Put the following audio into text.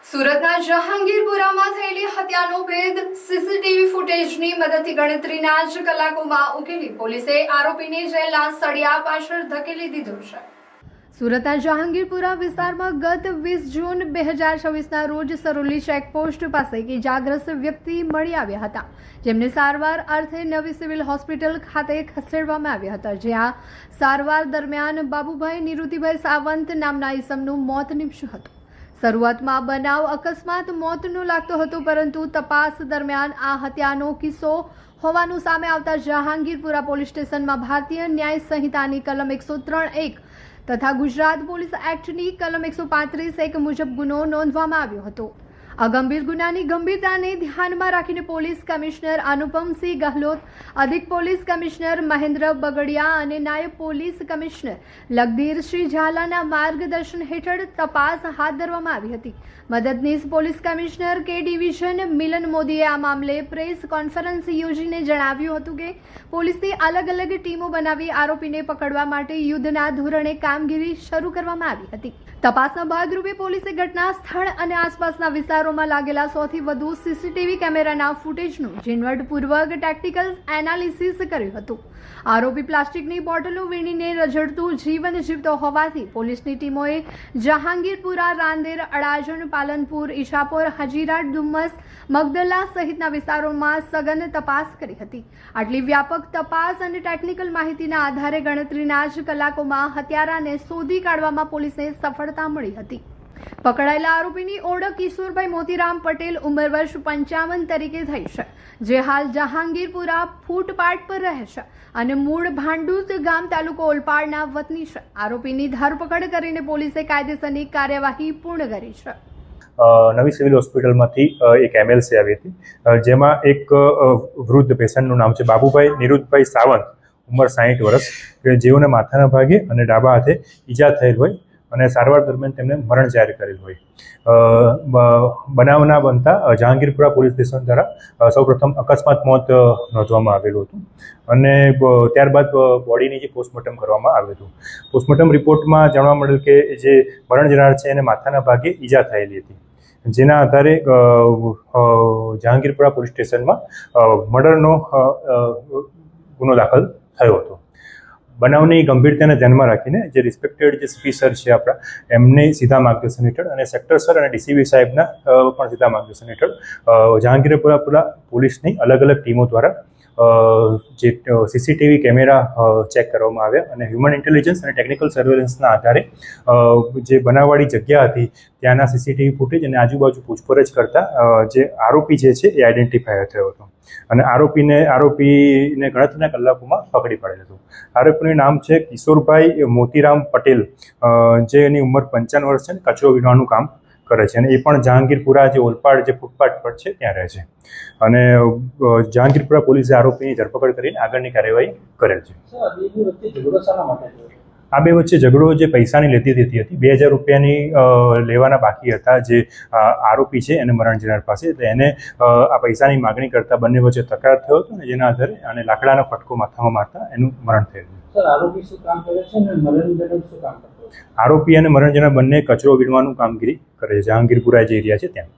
સુરતના જહાંગીરપુરામાં થયેલી હત્યાનો ભેદ સીસીટીવી ફૂટેજની મદદથી ગણતરીના જ કલાકોમાં ઉકેલી પોલીસે આરોપીને જેલના સળિયા પાછળ ધકેલી દીધો છે। સુરતના જહાંગીરપુરા વિસ્તારમાં ગત 20 જૂન 2024ના રોજ સરોલી ચેકપોસ્ટ પાસે એક ઇજાગ્રસ્ત વ્યક્તિ મળી આવ્યા હતા, જેમને સારવાર અર્થે નવી સિવિલ હોસ્પિટલ ખાતે ખસેડવામાં આવ્યા હતા, જ્યાં સારવાર દરમિયાન બાબુભાઈ નિરુતિભાઈ સાવંત નામના ઈસમનું મોત નીપજ્યું હતું। શરૂઆતમાં બનાવ અકસ્માત મોતનો લાગતો હતો, પરંતુ તપાસ દરમિયાન આ હત્યાનો કિસ્સો હોવાનું સામે આવતા જહાંગીરપુરા પોલીસ સ્ટેશનમાં ભારતીય ન્યાય સંહિતાની કલમ 103(1) તથા ગુજરાત પોલીસ એક્ટની કલમ 135(1) મુજબ ગુનો નોંધવામાં આવ્યો હતો। આ ગંભીર ગુનાની ગંભીરતાને ધ્યાનમાં રાખીને પોલીસ કમિશનર અનુપમસિંહ ગહલોત, અધિક પોલીસ કમિશનર મહેન્દ્ર બગડિયા અને નાયબ પોલીસ કમિશનર લગધીરસિંહ ઝાલાના માર્ગદર્શન હેઠળ તપાસ હાથ ધરવામાં આવી હતી। મદદનીશ પોલીસ કમિશનર કે ડિવિઝન મિલન મોદીએ આ મામલે પ્રેસ કોન્ફરન્સ યોજીને જણાવ્યું હતું કે પોલીસની અલગ અલગ ટીમો બનાવી આરોપીને પકડવા માટે યુદ્ધના ધોરણે કામગીરી શરૂ કરવામાં આવી હતી। તપાસના ભાગરૂપે પોલીસે ઘટના સ્થળ અને આસપાસના વિસ્તારોમાં લાગેલા 100થી વધુ સીસીટીવી કેમેરાના ફૂટેજનું ઝીણવટપૂર્વક ટેક્નિકલ એનાલિસિસ કર્યું હતું। આરોપી પ્લાસ્ટિકની બોટલો વીણીને રઝળતું જીવન જીવતો હોવાથી પોલીસની ટીમોએ જહાંગીરપુરા, રાંદેર, અડાજણ, પાલનપુર, ઈશાપોર, હજીરા, ડુમ્મસ, મગદલા સહિતના વિસ્તારોમાં સઘન તપાસ કરી હતી। આટલી વ્યાપક તપાસ અને ટેકનિકલ માહિતીના આધારે ગણતરીના જ કલાકોમાં હત્યારાને શોધી કાઢવામાં પોલીસને સફળતા મળી હતી। પકડાયેલા આરોપીની ઓળખ કિશોરભાઈ મોતીરામ પટેલ, ઉંમર વર્ષ 55 તરીકે થઈ છે, જે હાલ જહાંગીરપુરા ફૂટપાથ પર રહે છે અને મૂળ ભાંડુત ગામ, તાલુકો ઓલપાડના વતની છે। આરોપીની ધરપકડ કરીને પોલીસે કાયદેસરની કાર્યવાહી પૂર્ણ કરી છે। નવી સિવિલ હોસ્પિટલમાંથી એક એમએલસી આવી હતી, જેમાં એક વૃદ્ધ પેશન્ટનું નામ છે બાબુભાઈ નિરુતભાઈ સાવંત, ઉંમર 60 વર્ષ, કે જેઓને માથાના ભાગે અને ડાબા હાથે ઈજા થયેલ હોય અને સારવાર દરમિયાન તેમને મરણ જાહેર કરેલ હોય। બનાવના બનતા જહાંગીરપુરા પોલીસ સ્ટેશન દ્વારા સૌપ્રથમ અકસ્માત મોત નોંધવામાં આવેલું હતું અને ત્યારબાદ બોડીની જે પોસ્ટમોર્ટમ કરવામાં આવ્યું હતું। પોસ્ટમોર્ટમ રિપોર્ટમાં જાણવા મળેલ કે જે મરણ જનાર છે એને માથાના ભાગે ઈજા થયેલી હતી, જેના આધારે જહાંગીરપુરા પોલીસ સ્ટેશનમાં મર્ડરનો ગુનો દાખલ થયો હતો। બનાવની ગંભીરતાને ધ્યાનમાં રાખીને જે રિસ્પેક્ટેડ જે સીપી સર છે આપણા, એમને સીધા માર્ગદર્શન હેઠળ અને સેક્ટર સર અને ડીસીપી સાહેબના પણ સીધા માર્ગદર્શન હેઠળ જહાંગીરપુરા પોલીસની અલગ અલગ ટીમો દ્વારા જે સીસીટીવી કેમેરા ચેક કરવામાં આવ્યા અને હ્યુમન ઇન્ટેલિજન્સ અને ટેકનિકલ સર્વેલન્સના આધારે જે બનાવવાળી જગ્યા હતી ત્યાંના સીસીટીવી ફૂટેજ અને આજુબાજુ પૂછપરછ કરતા જે આરોપી જે છે એ આઈડેન્ટિફાય થયો હતો અને આરોપીને ગણતરીના કલાકોમાં પકડી પાડેલ હતું। આરોપીનું નામ છે કિશોરભાઈ મોતીરામ પટેલ, જે એની ઉંમર 55 વર્ષ છે અને કચરો વીણવાનું કામ કરે છે અને એ પણ જહાંગીરપુરા જે ઓલપાડ જે ફૂટપાથ પર છે ત્યાં રહે છે અને જહાંગીરપુરા પોલીસે આરોપીની ધરપકડ કરીને આગળની કાર્યવાહી કરેલ છે। આ બે વચ્ચે ઝઘડો જે પૈસાની લેતી દેતી હતી, 2000 રૂપિયાની લેવાના બાકી હતા જે આરોપી છે એને મરણ જનાર પાસે, એટલે એને આ પૈસાની માગણી કરતા બંને વચ્ચે તકરાર થયો હતો અને જેના આધારે અને લાકડાનો ફટકો માથામાં મારતા એનું મરણ થયેલું। આરોપી શું કામ કરે છે અને મરણ જનાર શું કામ કરે છે? આરોપી અને મરણ જનાર બંને કચરો વીણવાનું કામગીરી કરે છે, જહાંગીરપુરા જે એરિયા છે ત્યાં।